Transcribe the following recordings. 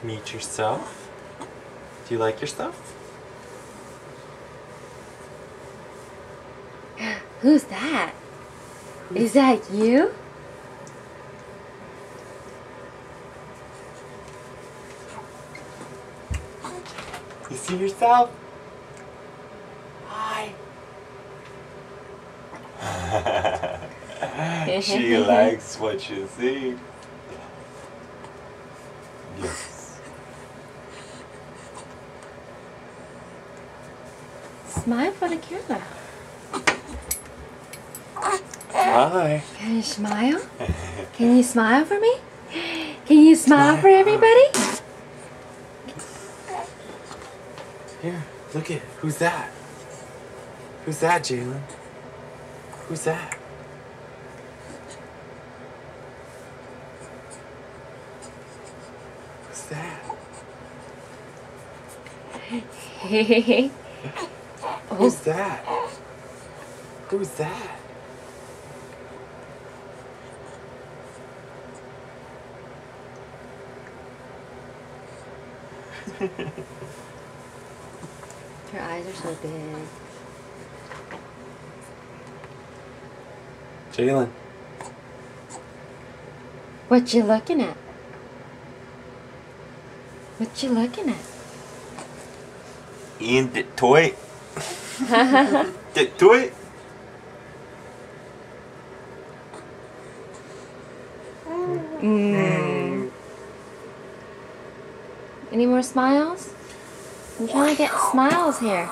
Meet yourself. Do you like yourself? Who's that? Is that you? You see yourself? Hi. She likes what she sees. Yes. Smile for the camera. Hi. Can you smile? Can you smile for me? Can you smile for everybody? Here, look at who's that? Who's that, Jalen? Who's that? Who's that? Who's that? Who's that? Her eyes are so big. Jalen. What you looking at? What you looking at? In the toy. The toy. Any more smiles? I'm trying to get smiles here.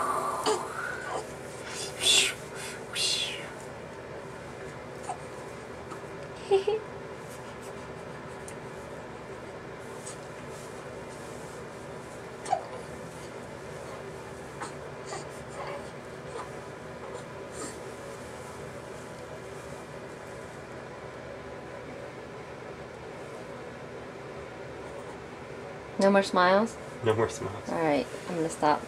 No more smiles? No more smiles. Alright, I'm gonna stop.